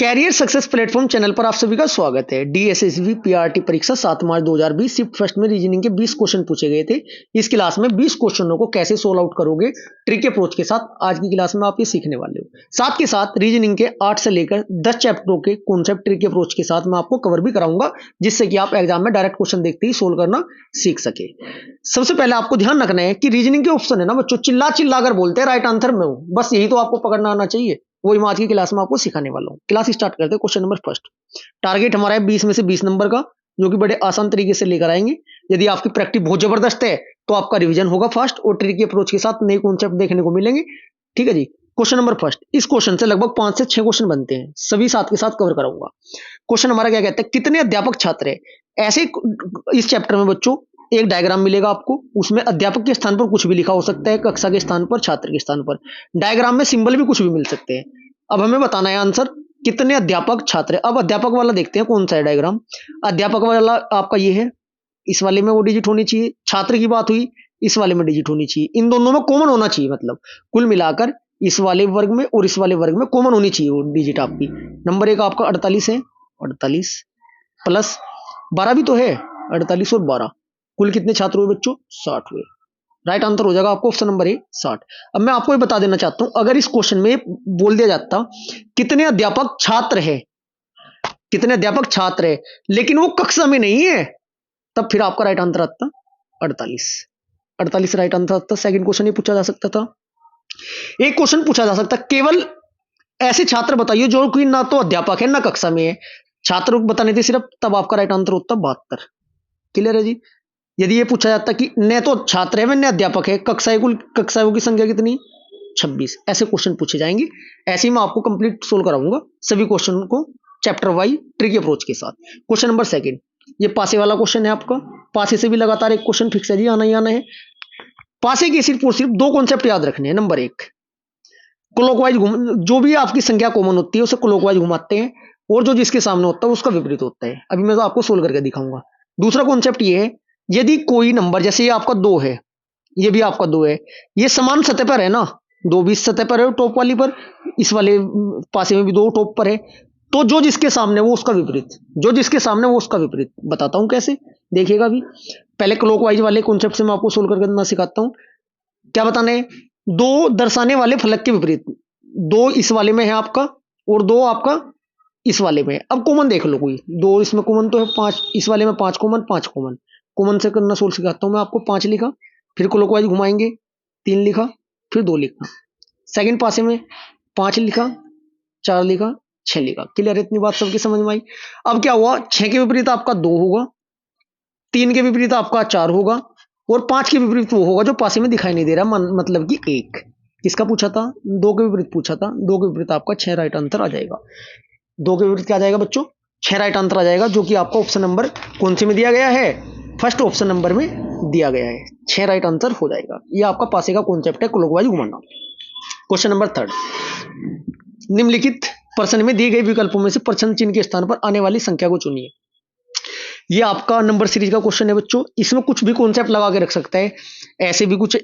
Career success platform channel पर आप सभी का स्वागत है। डीएसएसबी पीआरटी परीक्षा 7 मार्च 2020 शिफ्ट फर्स्ट में रीजनिंग के 20 क्वेश्चन पूछे गए थे। इस क्लास में 20 क्वेश्चनों को कैसे सोल्व आउट करोगे ट्रिक अप्रोच के साथ आज की क्लास में आप ये सीखने वाले हो। साथ के साथ रीजनिंग के 8 से लेकर 10 चैप्टरों के कॉन्सेप्ट ट्रिक अप्रोच के साथ मैं आपको कवर भी कराऊंगा, जिससे कि आप एग्जाम में डायरेक्ट क्वेश्चन देखते ही सोल्व करना सीख सके। सबसे पहले आपको ध्यान रखना है कि रीजनिंग के ऑप्शन है ना बच्चों, चिल्ला चिल्ला कर बोलते हैं राइट आंसर में हूं, बस यही तो आपको पकड़ना आना चाहिए। वही मैं आज की क्लास में आपको सिखाने वाला हूँ। क्लास स्टार्ट करते हैं। Question number first. टारगेट हमारा है 20 में से 20 नंबर का, जो कि बड़े आसान तरीके से लेकर आएंगे। यदि आपकी प्रैक्टिस बहुत जबरदस्त है तो आपका रिवीजन होगा फास्ट और ट्रिकी अप्रोच के साथ नए कॉन्सेप्ट देखने को मिलेंगे। ठीक है जी। Question number first. इस क्वेश्चन से लगभग 5 से 6 क्वेश्चन बनते हैं, सभी साथ के साथ कवर कराऊंगा। क्वेश्चन हमारा क्या कहता है, कितने अध्यापक छात्र है। ऐसे इस चैप्टर में बच्चों एक डायग्राम मिलेगा आपको, उसमें अध्यापक के स्थान पर कुछ भी लिखा हो सकता है, कक्षा के स्थान पर, छात्र के स्थान पर। डायग्राम में सिंबल भी कुछ भी मिल सकते हैं। अब हमें बताना है आंसर कितने अध्यापक छात्र है। अब अध्यापक वाला देखते हैं कौन सा है डायग्राम। अध्यापक वाला आपका ये है, इस वाले में वो डिजिट होनी चाहिए। छात्र की बात हुई, इस वाले में डिजिट होनी चाहिए। इन दोनों में कॉमन होना चाहिए, मतलब कुल मिलाकर इस वाले वर्ग में और इस वाले वर्ग में कॉमन होनी चाहिए वो डिजिट आपकी। नंबर 1 आपका 48 है, 48 प्लस 12 भी तो है, 48 और 12 कुल कितने छात्र हुए बच्चों, 60 हुए। राइट आंसर हो जाएगा आपको ऑप्शन नंबर ए 60। अब मैं आपको ये बता देना चाहता हूं, अगर इस क्वेश्चन में बोल दिया जाता कितने अध्यापक छात्र है, कितने अध्यापक छात्र है, लेकिन वो कक्षा में नहीं है, तब फिर आपका राइट आंसर आता 48। 48 राइट आंसर आता। सेकंड क्वेश्चन ये पूछा जा सकता था। एक क्वेश्चन पूछा जा सकता, केवल ऐसे छात्र बताइए जो कि ना तो अध्यापक है ना कक्षा में है। छात्र बताने थे सिर्फ, तब आपका राइट आंसर होता 72। क्लियर है जी। यदि ये पूछा जाता कि न तो छात्र है न अध्यापक है, कुल कक्षाओं की संख्या कितनी, 26। ऐसे क्वेश्चन पूछे जाएंगे। ऐसे ही मैं आपको कंप्लीट सोल्व कराऊंगा सभी क्वेश्चन को चैप्टर वाइज ट्रिकी अप्रोच के साथ। क्वेश्चन नंबर सेकंड, ये पासे वाला क्वेश्चन है आपका। पासे से भी लगातार एक क्वेश्चन फिक्स है जी, आना ही आना है। पासे की सिर्फ और सिर्फ 2 कॉन्सेप्ट याद रखने हैं। नंबर 1, क्लॉकवाइज जो भी आपकी संख्या कॉमन होती है उसे क्लॉकवाइज घुमाते हैं, और जो जिसके सामने होता है उसका विपरीत होता है। अभी मैं तो आपको सोल्व करके दिखाऊंगा। दूसरा कॉन्सेप्ट ये है, यदि कोई नंबर, जैसे ये आपका 2 है, ये भी आपका 2 है, ये समान सतह पर है ना, 2 भी इस सतह पर है टॉप वाली पर, इस वाले पासे में भी 2 टॉप पर है, तो जो जिसके सामने वो उसका विपरीत, जो जिसके सामने वो उसका विपरीत। बताता हूं कैसे, देखिएगा अभी। पहले क्लॉकवाइज वाले कॉन्सेप्ट से मैं आपको सोल्व करके सिखाता हूं। क्या बताना है, 2 दर्शाने वाले फलक के विपरीत, 2 इस वाले में है आपका और 2 आपका इस वाले में। अब कॉमन देख लो, कोई 2 इसमें कॉमन तो है, 5 इस वाले में, 5 कॉमन, 5 कॉमन। कॉमन से करना सोल्व सिखाता हूं मैं आपको। 5 लिखा, फिर क्लॉकवाइज घुमाएंगे, 3 लिखा, फिर 2 लिखा। सेकंड पासे में 5 लिखा, 4 लिखा, 6 लिखा। क्लियर है, इतनी बात सबकी समझ में आई। अब क्या हुआ, 6 के विपरीत आपका 2 होगा, 3 के विपरीत आपका 4 होगा, और 5 के विपरीत वो होगा जो पासे में दिखाई नहीं दे रहा, मतलब कि 1। किसका पूछा था, 2 के विपरीत पूछा था। 2 के विपरीत आपका 6 राइट आंसर आ जाएगा। 2 के विपरीत क्या आ जाएगा बच्चों, 6 राइट आंसर आ जाएगा, जो कि आपका ऑप्शन नंबर कौन से में दिया गया है, फर्स्ट ऑप्शन नंबर में दिया गया है। 6 राइट आंसर हो जाएगा। ये आपका पासे का कॉन्सेप्ट है, क्लॉकवाइज घुमाना। क्वेश्चन नंबर 3, निम्नलिखित प्रश्न में दिए गए विकल्पों में से प्रश्न चिन्ह के स्थान पर आने वाली संख्या को चुनिए। ये आपका नंबर सीरीज का क्वेश्चन है बच्चों। इसमें कुछ भी कॉन्सेप्ट लगा के रख सकता है, ऐसे भी कुछ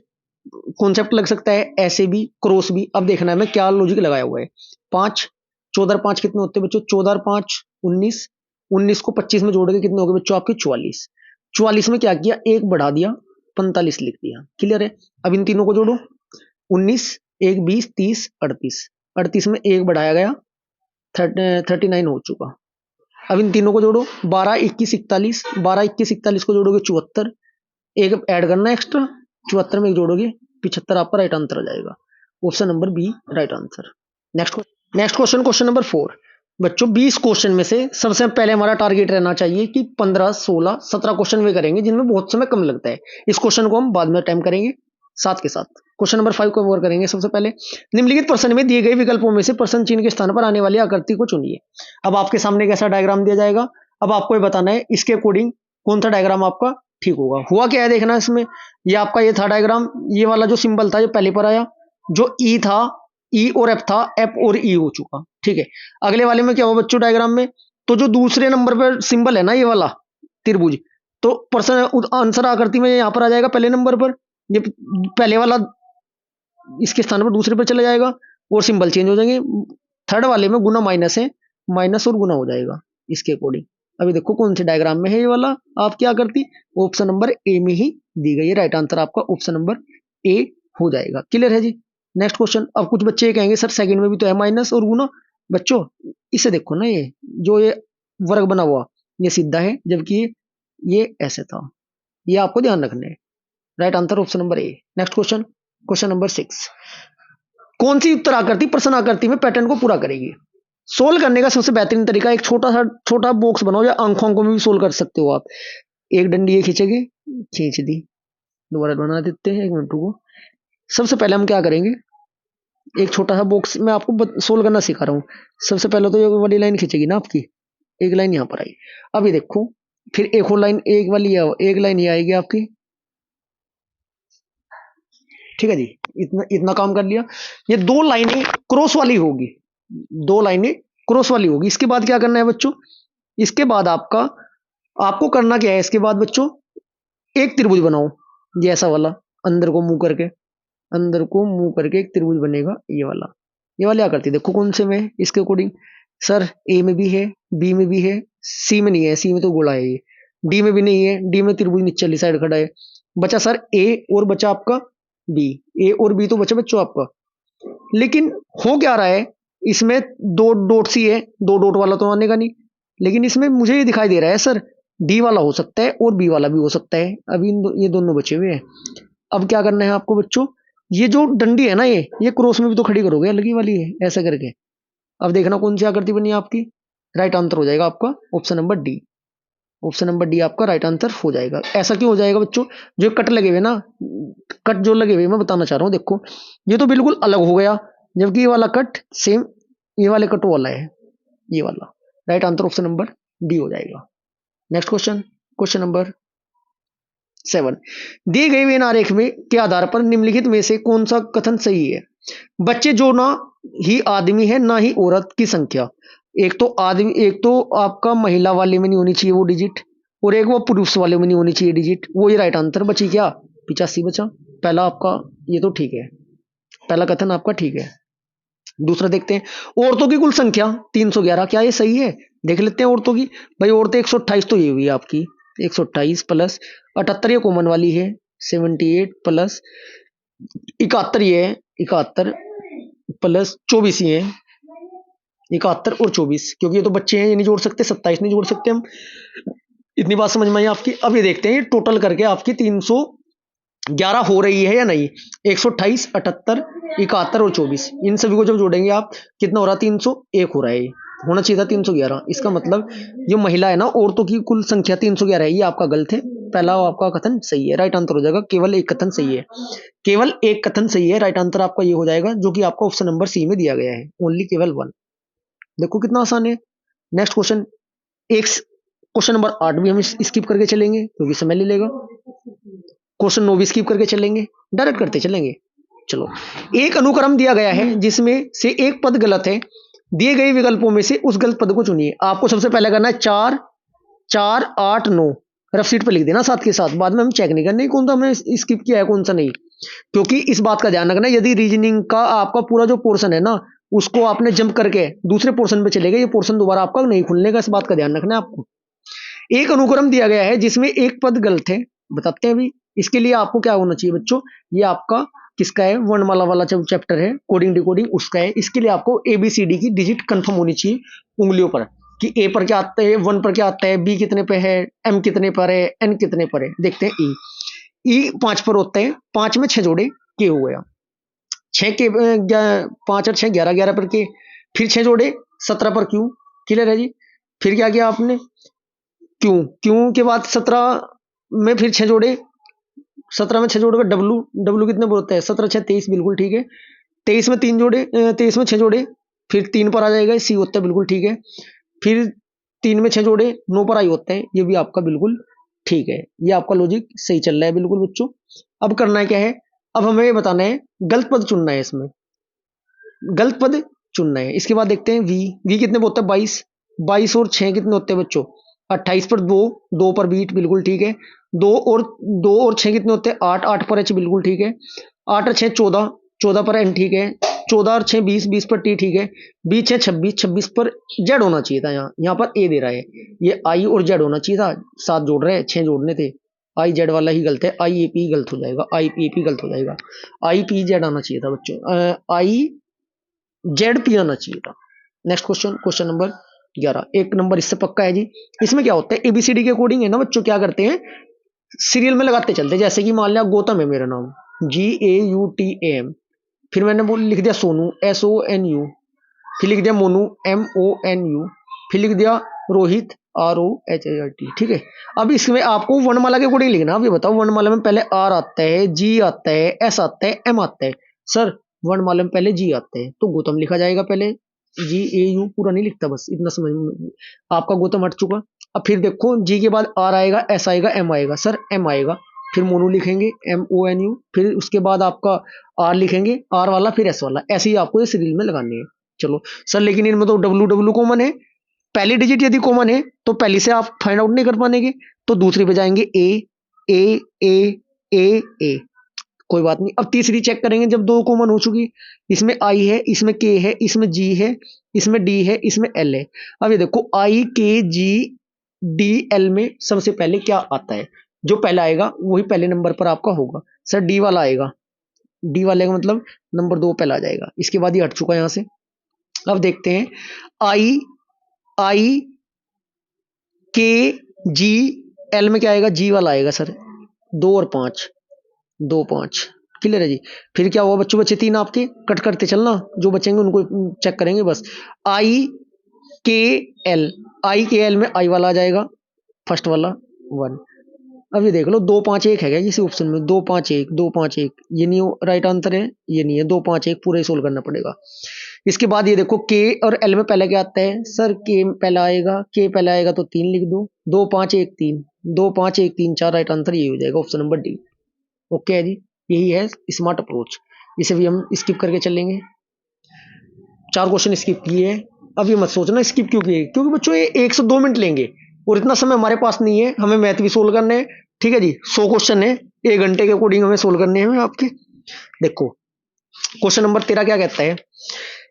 कॉन्सेप्ट लग सकता है, ऐसे भी, क्रॉस भी। अब देखना है मैं क्या लॉजिक लगाया हुआ है। 5 14 5 कितने होते हैं बच्चों, 14 5 19, 19 को 25 में जोड़ के कितने हो गए बच्चों आपके 44। 44 में क्या किया, 1 बढ़ा दिया, 45 लिख दिया। क्लियर है। अब इन तीनों को जोड़ो, 19 1 20 30 38, 38 में 1 बढ़ाया गया, 39 हो चुका। अब इन तीनों को जोड़ो, 12 21 41, 12 21 41 को जोड़ोगे 74, एक ऐड करना एक्स्ट्रा, 74 में एक जोड़ोगे 75, आपका राइट आंसर आ जाएगा। Option number B right answer. Next question, question number 4 बच्चों। 20 क्वेश्चन में से सबसे पहले हमारा टारगेट रहना चाहिए कि 15 16 17 क्वेश्चन वे करेंगे जिनमें बहुत समय कम लगता है। इस क्वेश्चन को हम बाद में अटेम्प्ट करेंगे साथ के साथ। क्वेश्चन नंबर 5 को कवर करेंगे। सबसे पहले, निम्नलिखित प्रश्न में दिए गए विकल्पों में से प्रश्न चिन्ह के स्थान पर आने वाली आकृति को चुनिए। अब आपके सामने कैसा डायग्राम दिया जाएगा, अब आपको ये बताना है इसके अकॉर्डिंग कौन सा डायग्राम आपका ठीक होगा। हुआ क्या है देखना इसमें, ये आपका ये था डायग्राम, ये वाला जो सिंबल था ये पहले पर आया, जो ई था, ई और एफ था, एफ और ई हो चुका। ठीक है। अगले वाले में क्या हुआ बच्चों डायग्राम में, तो जो दूसरे नंबर पर सिंबल है ना, ये वाला त्रिभुज, तो प्रश्न आंसर आकृति में यहां पर आ जाएगा पहले नंबर पर। ये पहले वाला इसके स्थान पर दूसरे पर चला जाएगा और सिंबल चेंज हो जाएंगे। थर्ड वाले में गुना माइनस है, माइनस और गुना हो जाएगा इसके अकॉर्डिंग। अभी देखो कौन से डायग्राम में है ये वाला, आप क्या करती, ऑप्शन नंबर ए में ही दी गई है। राइट आंसर आपका ऑप्शन नंबर ए हो जाएगा। क्लियर है जी। Next question. अब कुछ बच्चे कहेंगे सर सेकंड में भी तो है माइनस और गुना। बच्चों इसे देखो ना, ये जो ये वर्ग बना हुआ ये सीधा है, जबकि ये ऐसे था। ये आपको ध्यान रखना है। Right answer option number A. Next question, question number 6। कौन सी उत्तर आकृति प्रश्न आकृति में पैटर्न को पूरा करेगी? सोल्व करने का सबसे बेहतरीन तरीका, एक छोटा बॉक्स बनाओ, या आंखों में भी सोल्व कर सकते हो आप। एक डंडी ये खींचेगी, खींच दी, दोबारा बना देते हैं, एक मिनट को। सबसे पहले हम क्या करेंगे, एक छोटा सा बॉक्स मैं आपको सोल्व करना सिखा रहा हूँ। सबसे पहले तो ये वाली लाइन खींचेगी ना आपकी, एक लाइन यहाँ पर आई। अब ये देखो, फिर एक और लाइन, एक लाइन ये आएगी आपकी। ठीक है जी, इतना काम कर लिया। ये दो लाइनें क्रॉस वाली होगी, दो लाइनें क्रॉस वाली होगी। इसके बाद क्या करना है बच्चों, इसके बाद आपको करना क्या है, इसके बाद बच्चों एक त्रिभुज बनाओ, ये ऐसा वाला, अंदर को मुंह करके एक त्रिभुज बनेगा ये वाला। ये वाली आकृति देखो कौन से में है इसके अकॉर्डिंग। सर ए में भी है, बी में भी है, सी में नहीं है, सी में तो गोला है ये, डी में भी नहीं है, डी में त्रिभुज नीचे वाली साइड खड़ा है। बचा सर ए और बचा आपका बी, ए और बी तो बचा बच्चों आपका। लेकिन हो क्या रहा है, इसमें दो डॉट सी है, दो डॉट वाला तो आने का नहीं, लेकिन इसमें मुझे ये दिखाई दे रहा है सर डी वाला हो सकता है और बी वाला भी हो सकता है। अभी ये दोनों बचे हुए हैं। अब क्या करना है आपको बच्चों, ये जो डंडी है ना, ये क्रॉस में भी तो खड़ी करोगे, अलग ही वाली है ऐसा करके। अब देखना कौन सी आकृति बनी आपकी। राइट आंसर हो जाएगा आपका option number D. Option number D आपका राइट आंसर हो जाएगा। ऐसा क्यों हो जाएगा बच्चों, जो कट लगे हुए ना, कट जो लगे हुए मैं बताना चाह रहा हूँ, देखो ये तो बिल्कुल अलग हो गया, जबकि ये वाला कट सेम ये वाले कट वाला है, ये वाला। Right answer option number D हो जाएगा। Next question, question number 7। दिए गए वेन आरेख में के आधार पर निम्नलिखित में से कौन सा कथन सही है? बच्चे जो ना ही आदमी है ना ही औरत की संख्या, एक तो आपका महिला वाले में नहीं होनी चाहिए वो डिजिट, और एक वो पुरुष वाले में नहीं होनी चाहिए डिजिट, वो ये राइट आंसर बची क्या, 85 बचा। पहला आपका ये तो ठीक है, पहला कथन आपका ठीक है। दूसरा देखते हैं, औरतों की कुल संख्या 311, क्या ये सही है? देख लेते हैं औरतों की। भाई औरतें 128 तो ये हुई आपकी, 128 प्लस 78 ये कॉमन वाली है, 78 प्लस 71 ये है, 71 प्लस 24 ये है, 71 और 24, क्योंकि ये तो बच्चे हैं, ये नहीं जोड़ सकते, 27 नहीं जोड़ सकते हम। इतनी बात समझ में आई आपकी। अब ये देखते हैं टोटल करके आपकी 311 हो रही है या नहीं। 128, 78, 71 और 24, इन सभी को जब जोड़ेंगे आप कितना हो रहा है, 301 हो रहा है। होना चाहिए था 311। इसका मतलब ये महिला है ना, औरतों की कुल संख्या 311 है, ये आपका गलत है। पहला आपका कथन सही है, राइट आंसर हो जाएगा। केवल एक कथन सही है, केवल एक कथन सही है। राइट आंसर आपका ये हो जाएगा, जो कि आपका ऑप्शन नंबर सी में दिया गया है, ओनली केवल 1। देखो कितना आसान है। नेक्स्ट क्वेश्चन, एक क्वेश्चन नंबर 8 भी हम स्किप करके चलेंगे क्योंकि समय ले लेगा। क्वेश्चन 9 भी स्किप करके चलेंगे, डायरेक्ट करते चलेंगे। चलो, एक अनुक्रम दिया गया है जिसमें से एक पद गलत है, दिए गए विकल्पों में से उस गलत पद को चुनिए। आपको सबसे पहले करना है 4, 4, 8, 9 रफ शीट पर लिख देना साथ के साथ, बाद में हम चेक नहीं करने कौन सा हमने स्किप किया है कौन सा नहीं, क्योंकि इस बात का ध्यान रखना, यदि रीजनिंग का आपका पूरा जो पोर्शन है ना, उसको आपने जंप करके दूसरे पोर्शन पे चले गए, ये पोर्शन दोबारा आपका नहीं खुलने का, इस बात का ध्यान रखना है आपको। एक अनुक्रम दिया गया है जिसमें एक पद गलत है, बताते हैं अभी। इसके लिए आपको क्या होना चाहिए बच्चों, ये आपका किसका है, वर्णमाला वाला चैप्टर है, कोडिंग डिकोडिंग, उसका है। इसके लिए आपको ABCD की डिजिट कंफर्म होनी चाहिए उंगलियों पर, कि A पर क्या आता है, 1 पर क्या आता है, B कितने पे है, M कितने पर है, N कितने पर है। देखते हैं E 5 पर होता है, 5 में 6 जोड़े के हो गया, 6 के 5 और 6 11, 11 पर के, फिर 6 जोड़े 17 पर Q। क्लियर है जी। फिर क्या किया आपने, क्यों के बाद 17 में फिर 6 जोड़े, 17 में 6 जोड़े का W कितने पर होता है, 17 6 23, बिल्कुल ठीक है। 23 में 3 जोड़े, 23 में 6 जोड़े, फिर 3 पर आ जाएगा, C होता है, बिल्कुल ठीक है। फिर 3 में 6 जोड़े 9 पर आई होता है, ये भी आपका बिल्कुल ठीक है। ये आपका लॉजिक सही चल रहा है बिल्कुल बच्चों। अब करना है क्या है, अब हमें ये बताना है, गलत पद चुनना है, इसमें गलत पद चुनना है। इसके बाद देखते हैं V कितने पर होता है, 22, 22 और 6 कितने होते हैं बच्चों, 28 पर 2, 2 पर बीट, बिल्कुल ठीक है। 2 और 6 कितने होते हैं, 8, 8 पर H, बिल्कुल ठीक है। 8 और 6 14, 14 पर N, ठीक है। 14 और 6 20, 20 पर टी ठीक है, 20 6 26, 26 पर जेड होना चाहिए था। यहाँ पर ए दे रहा है, ये आई और जेड होना चाहिए था, 7 जोड़ रहे हैं, 6 जोड़ने थे, आई जेड वाला ही गलत है, आई ए पी गलत हो जाएगा, आई ए पी गलत हो जाएगा, आई पी जेड आना चाहिए था बच्चों, आई जेड पी आना चाहिए था। नेक्स्ट क्वेश्चन, क्वेश्चन नंबर 11, एक नंबर इससे पक्का है जी। इसमें क्या होता है, एबीसीडी के अकॉर्डिंग है ना बच्चों, क्या करते हैं सीरियल में लगाते चलते, जैसे कि मान लिया गौतम है मेरा नाम, GAUTAM, फिर मैंने बोल लिख दिया सोनू, SONU, फिर लिख दिया मोनू, MONU, फिर लिख दिया रोहित, ROHIT, ठीक है। अब इसमें आपको वर्णमाला के अकॉर्डिंग लिखना। अब ये बताओ, वर्णमाला में पहले R आता है, G आता है, S आता है, M आता है। सर वर्णमाला में पहले G आता है तो गौतम लिखा जाएगा पहले, GAU पूरा नहीं लिखता, बस इतना समझ में, आपका गौतम हट चुका। अब फिर देखो G के बाद R आएगा, S आएगा, M आएगा, सर M आएगा, फिर मोनू लिखेंगे, MONU, फिर उसके बाद आपका R लिखेंगे, R वाला फिर S वाला, ऐसे ही आपको ये सीरियल में लगानी है। चलो सर, लेकिन इनमें तो WW कॉमन है, पहली डिजिट यदि कॉमन है तो पहली से आप फाइंड आउट नहीं कर पाएंगे, तो दूसरी पे जाएंगे ए, कोई बात नहीं। अब तीसरी चेक करेंगे जब दो कॉमन हो चुकी, इसमें आई है, इसमें के है, इसमें जी है, इसमें डी है, इसमें एल है। अब ये देखो आई के जी डी एल में सबसे पहले क्या आता है, जो पहला आएगा वही पहले नंबर पर आपका होगा। सर डी वाला आएगा, डी वाले का मतलब नंबर 2 पहला आ जाएगा, इसके बाद ये हट चुका है यहां से। अब देखते हैं आई के जी एल में क्या आएगा, जी वाला आएगा सर, 2 और 5, 2 5 क्लियर है जी। फिर क्या हुआ बच्चों, बच्चे 3 आपके, कट करते चलना, जो बचेंगे उनको चेक करेंगे बस। आई के एल में आई वाला आ जाएगा, फर्स्ट वाला 1। अब ये देख लो 2 5 1 है क्या इसी ऑप्शन में, 2 5 1, 2 5 1, ये नहीं राइट आंसर है, ये नहीं है, 2 5 1 पूरा ही सोल्व करना पड़ेगा। इसके बाद ये देखो के और एल में पहले क्या आता है, सर के पहला आएगा, के पहला आएगा तो 3 लिख दो, 2 5 1 3, 2 5 1 3 4, राइट आंसर ये हो जाएगा ऑप्शन नंबर डी। ओके है जी, यही है स्मार्ट अप्रोच, इसे भी हम स्किप करके चलेंगे। 4 क्वेश्चन स्किप किए हैं। अब ये मत सोचना स्किप क्यों किए, क्योंकि बच्चों ये 1 से 2 मिनट लेंगे और इतना समय हमारे पास नहीं है, हमें मैथ भी सोल्व करने हैं, ठीक है जी। 100 क्वेश्चन है, 1 घंटे के अकॉर्डिंग हमें सोल्व करने हैं आपके। देखो क्वेश्चन नंबर 13 क्या कहता है,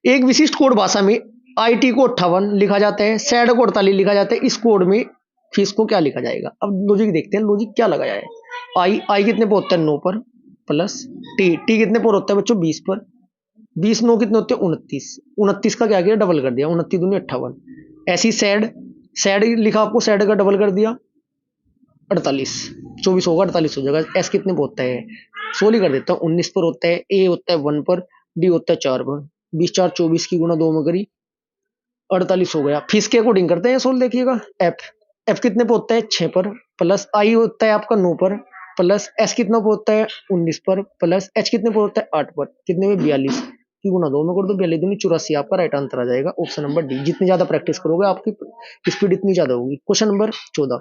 एक विशिष्ट कोड भाषा में IT को 58 लिखा जाता है, सैड को 48 लिखा जाता है, इस कोड में फीस को क्या लिखा जाएगा। अब लॉजिक देखते हैं, लॉजिक क्या लगाया है। आई कितने पर होता है, 9 पर, प्लस टी कितने पर होता है बच्चों, 20 पर, 20 9 कितने होते हैं, 29 का क्या किया, डबल कर दिया, 29 दूनी 58। ऐसी सैड लिखा आपको, सैड का डबल कर दिया, 48, 24 होगा, 48 हो जाएगा। एस कितने पर होता है, 16 कर देता हूँ, 19 पर होता है, ए होता है 1 पर, डी होता है 4 पर, 20 4 24 की गुना 2 में करी, 48 हो गया। फीस के अकॉर्डिंग करते हैं सोल्व, देखिएगा। एफ कितने पे होता है, 6 पर, प्लस आई होता है आपका 9 पर, प्लस एस कितना पे होता है, 19 पर, प्लस एच कितने पर होता है, 8 पर, कितने में 42 की गुना 2 में कर दो, 42 दूनी 84, आपका राइट आंसर आ जाएगा ऑप्शन नंबर डी। जितनी ज्यादा प्रैक्टिस करोगे आपकी स्पीड इतनी ज्यादा होगी। क्वेश्चन नंबर 14,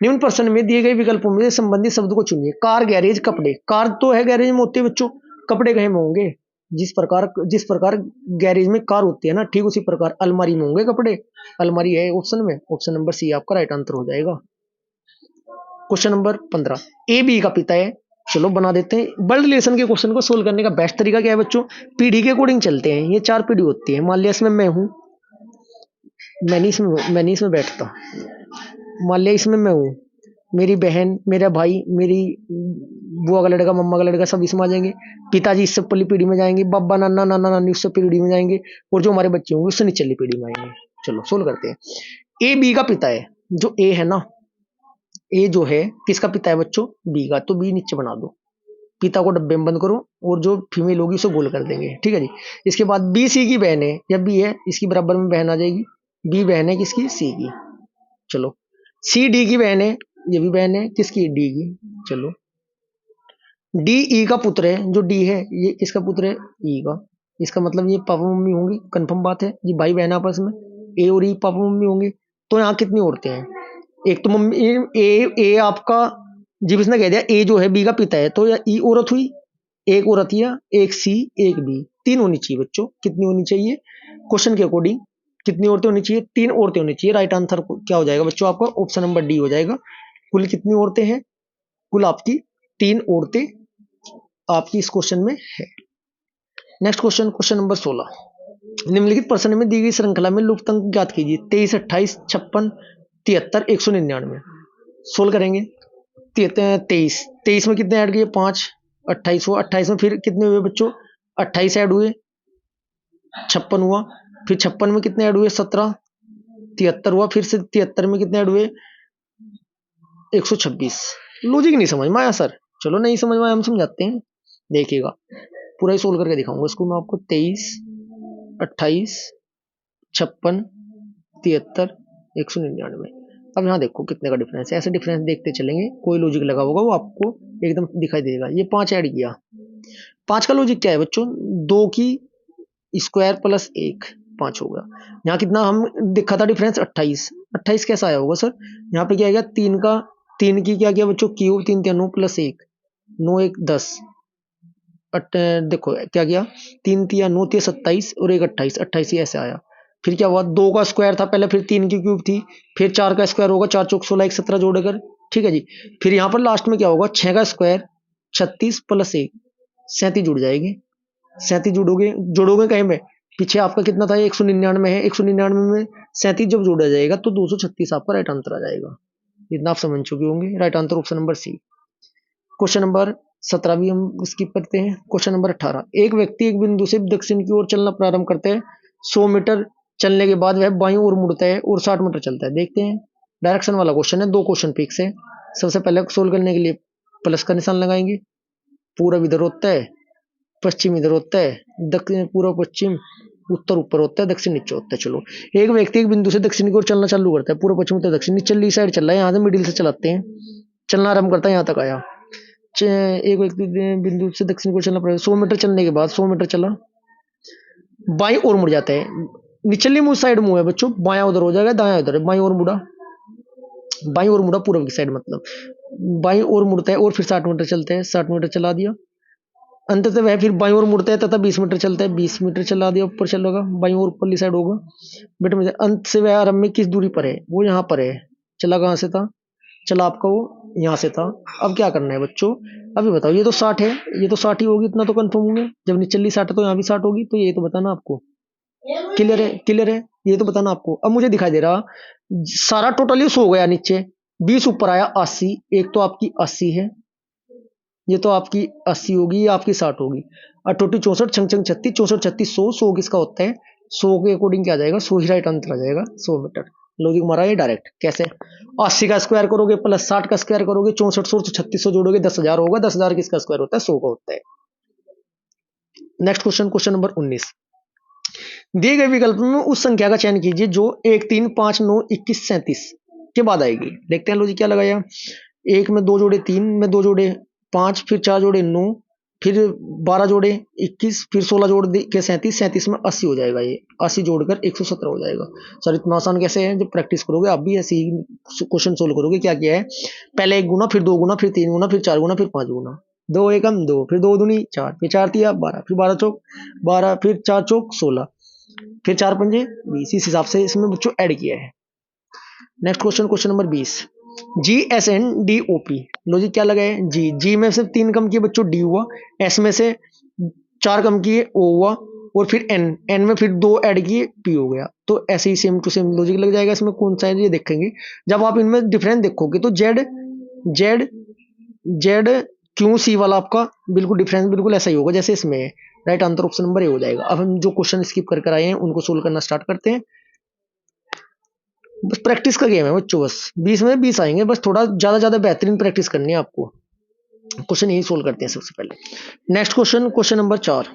निम्न प्रश्न में दिए गए विकल्पों में संबंधित शब्द को चुनिए। कार, गैरेज, कपड़े। कार तो है गैरेज में होती है बच्चों, कपड़े कहीं में होंगे, जिस प्रकार गैरेज में कार होती है ना, ठीक उसी प्रकार अलमारी में होंगे कपड़े, अलमारी है ऑप्शन में, ऑप्शन नंबर सी आपका राइट आंसर हो जाएगा। क्वेश्चन नंबर 15, ए बी का पिता है, चलो बना देते हैं। ब्लड रिलेशन के क्वेश्चन को सोल्व करने का बेस्ट तरीका क्या है बच्चों, पीढ़ी के अकॉर्डिंग चलते हैं। ये 4 पीढ़ी होती है, मान लिया इसमें मैं हूं, मैं नहीं इसमें बैठता, मान लिया इसमें मैं हूं, मेरी बहन, मेरा भाई, मेरी बुआ का लड़का, मम्मा का लड़का, सब इसमें आ जाएंगे। पिताजी इससे पहली पीढ़ी में जाएंगे, बाबा नाना नाना नानी उससे पीढ़ी में जाएंगे, और जो हमारे बच्चे होंगे उससे निचली पीढ़ी में आएंगे। चलो सोल्व करते हैं। ए बी का पिता है, जो ए है ना, ए जो है किसका पिता है बच्चों, बी का, तो बी नीचे बना दो, पिता को डब्बे में बंद करो और जो फीमेल होगी उसे गोल कर देंगे, ठीक है जी। इसके बाद बी सी की बहन है, या बी है इसकी बराबर में बहन आ जाएगी, बी बहन है किसकी, सी की। चलो सी डी की बहन है, ये भी बहन है किसकी, डी की। चलो डी ई का पुत्र है, जो डी है ये किसका पुत्र है, ई का। इसका मतलब ये पापा मम्मी होंगे, कंफर्म बात है, ये भाई बहन आपस में, ए और ई पापा मम्मी होंगे। तो यहाँ कितनी औरतें हैं, एक तो मम्मी, ए आपका, जब इसने कह दिया ए जो है बी का पिता है, तो या ई औरत हुई, एक औरत या एक सी एक बी, 3 होनी चाहिए बच्चों। कितनी होनी चाहिए, क्वेश्चन के अकॉर्डिंग कितनी औरतें होनी चाहिए, 3 औरतें होनी चाहिए। राइट आंसर क्या हो जाएगा बच्चों, आपका ऑप्शन नंबर डी हो जाएगा। कुल कितनी औरतें हैं, कुल आपकी 3 औरतें आपकी इस क्वेश्चन में है। नेक्स्ट क्वेश्चन, क्वेश्चन नंबर 16, निम्नलिखित प्रश्न में दी गई श्रृंखला में लुप्त अंक ज्ञात कीजिए। 23, 28, 56, 73, 199। सोल्व करेंगे। 23, 23 में कितने ऐड किए? 5। 28 हुआ। 28 में फिर कितने हुए बच्चों? 28 ऐड हुए, 56 हुआ। फिर 56 में कितने ऐड हुए? 17। 73 हुआ। फिर से 73 में कितने ऐड हुए? 126। लॉजिक नहीं समझ में आया सर? चलो नहीं समझ में आया, हम समझाते हैं, देखिएगा पूरा ही सोल्व करके दिखाऊंगा इसको मैं आपको। 23, 28, 56, 73, 199। अब यहाँ देखो कितने का डिफरेंस है। ऐसे डिफरेंस देखते चलेंगे, कोई लॉजिक लगा होगा वो आपको एकदम दिखाई देगा। ये 5 ऐड किया। 5 का लॉजिक क्या है बच्चों? 2 की स्क्वायर प्लस 1, 5 होगा। यहाँ कितना हम देखा था डिफरेंस? 28। 28 कैसा आया होगा सर? यहाँ पे क्या आएगा? 3 की क्या किया बच्चों? Cube, 3 3 9 plus 1, 9 1 10। देखो क्या किया? 3 3 9 3 27 और 1 28, 28 ही ऐसे आया। फिर क्या हुआ? 2 का स्क्वायर था पहले, फिर 3 की क्यूब थी, फिर 4 का स्क्वायर होगा, 4 चौक 16, 1 17 जोड़कर, ठीक है जी। फिर यहाँ पर लास्ट में क्या होगा? 6 का स्क्वायर 36 प्लस 1, 37 जुड़ जाएगी। 37 जोड़ोगे कहीं पे? पीछे आपका कितना था? 199 है। 199 में 37 जब जोड़ा जाएगा तो 236 आपका राइट आंसर आ जाएगा। इतना आप समझ चुके होंगे। Right answer option number C. Question number 17 भी हम स्किप करते हैं। क्वेश्चन नंबर 18, एक व्यक्ति एक बिंदु से दक्षिण की ओर चलना प्रारंभ करता है। 100 मीटर चलने के बाद वह बाईं ओर मुड़ता है और 60 मीटर चलता है। देखते हैं। डायरेक्शन वाला क्वेश्चन है, 2 क्वेश्चन फिक्स है। सबसे पहले सोल्व करने के लिए प्लस का निशान लगाएंगे। पूरब इधर होता है, पश्चिम इधर होता है, दक्षिण पूर्व पश्चिम, उत्तर ऊपर होता है, दक्षिण नीचे होता है। चलो, एक व्यक्ति एक बिंदु से दक्षिण की ओर चलना चालू करता है। पूर्व पश्चिम उत्तर दक्षिण, निचली साइड चल रहा है, यहाँ से मिडिल से चलाते हैं। चलना आरंभ करता है, यहाँ तक आया। एक व्यक्ति बिंदु से दक्षिण की ओर चलना पड़ेगा। 100 मीटर चलने के बाद 100 मीटर चला, बाईं ओर मुड़ जाता है। निचली मुंह साइड मुंह है बच्चों, बायां उधर हो जाएगा, दायां उधर है। बाईं ओर मुड़ा, बाईं ओर मुड़ा पूर्व की साइड, मतलब बाईं ओर मुड़ता है और फिर 60 मीटर चलते हैं। 60 मीटर चला दिया। अंततः वह फिर बाईं ओर मुड़ता है तथा 20 मीटर चलता है। 20 मीटर चला दिया, ऊपर चलेगा, बाईं ओर ऊपरली साइड होगा। बेटे मुझे अंत से वह आरंभ में किस दूरी पर है? वो यहाँ पर है। चला कहाँ से था? चला आपका वो यहाँ से था। अब क्या करना है बच्चों? अभी बताओ, ये तो 60 है, ये तो 60 ही होगी, इतना तो कंफर्म हो गया। जब निचली 60 है तो यहाँ भी 60 होगी, तो ये तो बताना आपको। क्लियर है? क्लियर है, ये तो बताना आपको। अब मुझे दिखाई दे रहा सारा टोटली 100 गया नीचे, 20 ऊपर आया 80। एक तो आपकी 80 है, ये तो आपकी 80 होगी, ये आपकी 60 होगी। 68 64 छंग छंग 36 64 36 100। 100 किसका होता है? 100 के अकॉर्डिंग क्या आ जाएगा? 100 ही राइट आंसर आ जाएगा। 100 मीटर। लॉजिक मारा ये डायरेक्ट। कैसे? 80 का स्क्वायर करोगे प्लस 60 का स्क्वायर करोगे, 64 100 तो 3600 जोड़ोगे, 10,000 होगा। 10,000 किसका स्क्वायर होता है? 100 का होता है। नेक्स्ट क्वेश्चन, क्वेश्चन नंबर 19, दिए गए विकल्प में उस संख्या का चयन कीजिए जो 1 3 5 9 21 37 के बाद आएगी। देखते हैं लॉजिक क्या लगाया। 1 में 2 जोड़े 3 में 2 जोड़े 5, फिर 4 जोड़े 9, फिर 12 जोड़े 21, फिर 16 जोड़ के 37, 37 में 80 हो जाएगा। ये 80 जोड़कर 117 हो जाएगा। सर इतना आसान कैसे है? जब प्रैक्टिस करोगे आप भी ऐसे ही क्वेश्चन सोल्व करोगे। क्या किया है? पहले 1 गुना, फिर 2 गुना, फिर 3 गुना, फिर 4 गुना, फिर 5 गुना। 2 एकम 2, फिर 2 दूनी 4, फिर 4 तिया 12, फिर 12 चौक 12, फिर 4 चौक 16, फिर 4 पंजे 20। इस हिसाब से इसमें बच्चों ऐड किया है। Next question, question number 20, GSNDOP। Logic क्या लगा है? जी में से 3 कम किए बच्चों, डी हुआ। एस में से 4 कम किए, ओ हुआ। और फिर एन में फिर 2 ऐड किए, पी हो गया। तो ऐसे ही सेम टू सेम लॉजिक लग जाएगा। इसमें कौन सा है ये देखेंगे। जब आप इनमें डिफरेंस देखोगे तो Z Z Z Q C वाला आपका बिल्कुल डिफरेंस बिल्कुल ऐसा ही होगा जैसे इसमें है। Right answer option number A हो जाएगा। अब हम जो क्वेश्चन स्किप कर आए हैं उनको सोल्व करना स्टार्ट करते हैं। बस प्रैक्टिस का गेम है बच्चों, बस 20 में 20 आएंगे, बस थोड़ा ज्यादा बेहतरीन प्रैक्टिस करनी है आपको। क्वेश्चन यही सोल्व करते हैं सबसे पहले। नेक्स्ट क्वेश्चन, क्वेश्चन नंबर 4,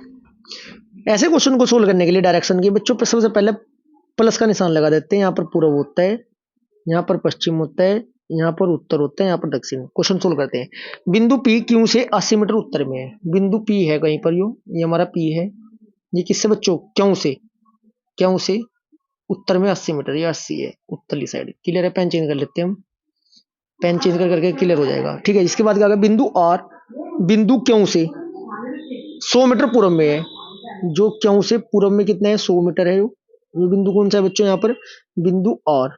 ऐसे क्वेश्चन को सोल्व करने के लिए डायरेक्शन की बच्चों पर सबसे पहले प्लस का निशान लगा देते हैं। यहाँ पर पूर्व होता है, यहाँ पर पश्चिम होता है, यहाँ पर उत्तर होता है, यहाँ पर दक्षिण। क्वेश्चन सोल्व करते हैं। बिंदु पी क्यू से 80 मीटर उत्तर में है। बिंदु पी है कहीं पर, ये हमारा पी है। ये किससे बच्चों? क्यों से उत्तर में 80 मीटर, ये 80 है उत्तरली साइड। क्लियर है? पेन चेंज कर लेते हैं हम, पेन चेंज करके क्लियर हो जाएगा। ठीक है, इसके बाद क्या? बिंदु आर, बिंदु क्यों से 100 मीटर पूर्व में है। जो क्यों से पूर्व में कितना है? 100 मीटर है। ये बिंदु कौन सा है बच्चों? यहाँ पर बिंदु आर,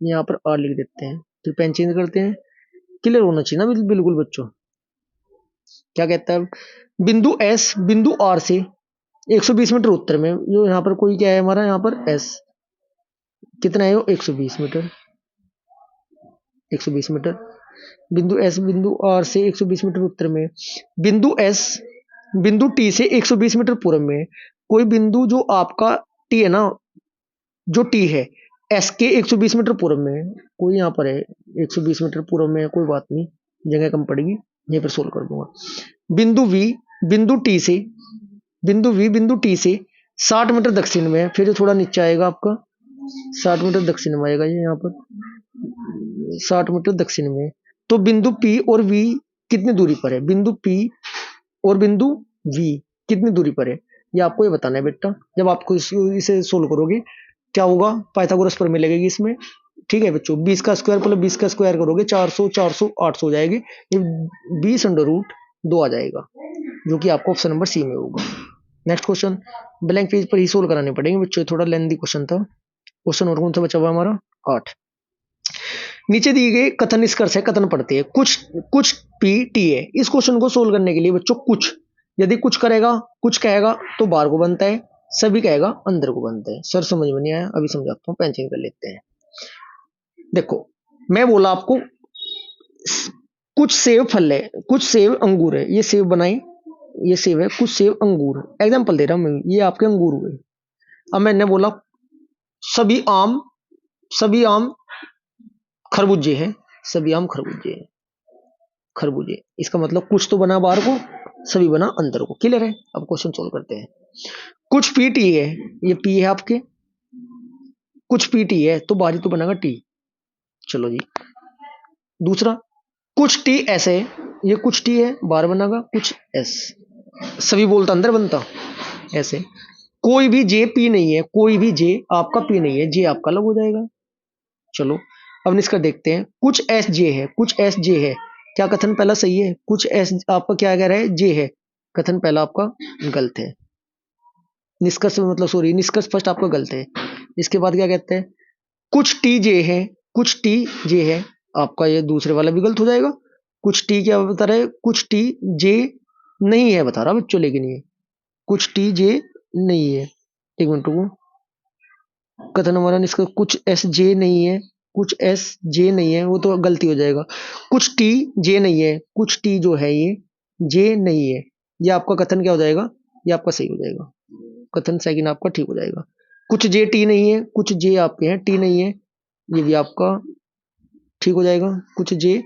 यहाँ पर आर लिख देते हैं, फिर पेन चेंज करते हैं। क्लियर होना चाहिए ना बिल्कुल बच्चों। क्या कहता है? बिंदु एस, बिंदु आर से 120 मीटर उत्तर में, जो यहाँ पर कोई क्या है हमारा, यहाँ पर एस कितना है, वो 120 मीटर, 120 मीटर। बिंदु एस बिंदु आर से 120 मीटर उत्तर में, बिंदु एस बिंदु टी से 120 मीटर पूर्व में, कोई बिंदु जो आपका टी है ना, जो टी है एस के 120 मीटर पूर्व में, कोई यहाँ पर है 120 मीटर पूर्व में, कोई बात नहीं, जगह कम पड़ेगी, यहीं पर सोल्व कर दूंगा। बिंदु वी बिंदु टी से, बिंदु वी बिंदु टी से 60 मीटर दक्षिण में, फिर थोड़ा नीचे आएगा आपका, 60 मीटर दक्षिण में आएगा ये यहाँ पर, 60 मीटर दक्षिण में। तो बिंदु पी और वी कितनी दूरी पर है, बिंदु पी और बिंदु वी कितनी दूरी पर है, ये आपको ये बताना है बेटा। जब आपको इसे सोल्व करोगे क्या होगा, पाइथागोरस पर मिलेगी इसमें, ठीक है बच्चों। 20 का स्क्वायर प्लस 20 का स्क्वायर करोगे 400 400 800 हो जाएगी, ये 20√2 आ जाएगा, जो कि आपको ऑप्शन नंबर सी में होगा। नेक्स्ट क्वेश्चन ब्लैंक पेज पर ही सोल्व कराने पड़ेंगे बच्चों, थोड़ा लेंथी क्वेश्चन था। क्वेश्चन और कौन सा बचा हुआ हमारा, 8। नीचे दिए गए कथन निष्कर्ष है, कथन पढ़ते हैं। कुछ पी टी है। इस क्वेश्चन को सोल्व करने के लिए बच्चों कुछ, यदि कुछ करेगा, कुछ कहेगा तो बाहर को बनता है, सभी कहेगा अंदर को बनता है। सर समझ में नहीं आया, अभी समझाता हूँ, पेंसिल कर लेते हैं। देखो मैं बोला आपको कुछ सेब फल है, कुछ सेब अंगूर है, ये सेब बनाई, ये सेब है, कुछ सेब अंगूर, एग्जाम्पल दे रहा हूं मैं, ये आपके अंगूर हुए। अब मैंने बोला सभी आम खरबूजे हैं, सभी आम खरबूजे हैं, खरबूजे, इसका मतलब कुछ तो बना बाहर को, सभी बना अंदर को। क्लियर है। अब क्वेश्चन सोल्व करते हैं। कुछ पी टी है, ये पी है आपके, कुछ पी टी है तो बाहरी तो बनेगा टी। चलो जी। दूसरा कुछ टी एस है, ये कुछ टी है बाहर बनेगा कुछ एस, सभी बोलता अंदर बनता ऐसे। कोई भी जे पी नहीं है, कोई भी जे आपका पी नहीं है, जे आपका अलग हो जाएगा। चलो अब इसका देखते हैं। कुछ एस जे है, कुछ एस जे है, क्या कथन पहला सही है, कुछ एस आपका क्या कह रहा है, जे है, कथन पहला आपका गलत है। निष्कर्ष मतलब सॉरी, निष्कर्ष फर्स्ट आपका गलत है। इसके बाद क्या कहते हैं, कुछ टी जे है, कुछ टी जे है, आपका ये दूसरे वाला भी गलत हो जाएगा। कुछ टी क्या बता रहा है, कुछ टी जे नहीं है बता रहा बच्चों, लेकिन ये कुछ टी जे नहीं है, एक मिनट को, कथन हमारा निष्कर्ष कुछ एस जे नहीं है, कुछ एस जे नहीं है, वो तो गलती हो जाएगा। कुछ टी जे नहीं है, कुछ टी जो है ये जे नहीं है, ये आपका कथन क्या हो जाएगा, ये आपका सही हो जाएगा, कथन सेकंड आपका ठीक हो जाएगा। कुछ जे टी नहीं है, कुछ जे आपके हैं टी नहीं है, ये भी आपका ठीक हो जाएगा। कुछ जे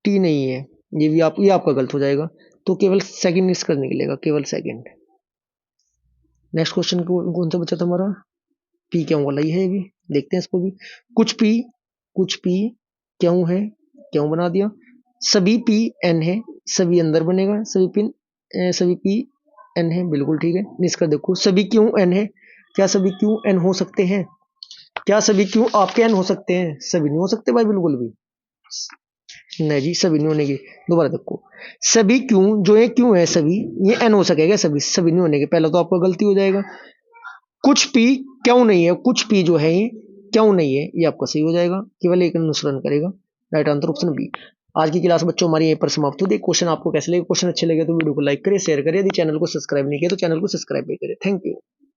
टी नहीं है, ये आपका गलत हो जाएगा। तो केवल सेकंड मिस करने के लिए, केवल सेकंड। नेक्स्ट क्वेश्चन कौन सा बचा था हमारा, पी क्यों वाला ही है, ये भी देखते हैं इसको भी। कुछ पी क्यों है, क्यों बना दिया। सभी पी एन है, सभी अंदर बनेगा, सभी पी एन है, बिल्कुल ठीक है। निष्कर्ष देखो, सभी क्यों एन है, क्या सभी क्यों एन हो सकते हैं, क्या सभी क्यों आपके एन हो सकते हैं, सभी नहीं हो सकते भाई, बिल्कुल भी नहीं जी, सभी नहीं होने की। दोबारा देखो, सभी क्यों जो है क्यों है, सभी ये एन हो सकेगा, सभी नहीं होने के, पहला तो आपका गलती हो जाएगा। कुछ पी क्यों नहीं है, कुछ पी जो है ये क्यों नहीं है, ये आपका सही हो जाएगा, केवल एक अनुसरण करेगा। Right answer option B. आज की क्लास बच्चों हमारी यहीं पर समाप्त होती है। क्वेश्चन आपको कैसे लगे, क्वेश्चन अच्छे लगे तो वीडियो को लाइक करें, शेयर करें, यदि चैनल को सब्सक्राइब नहीं किया तो चैनल को सब्सक्राइब भी करें। Thank you.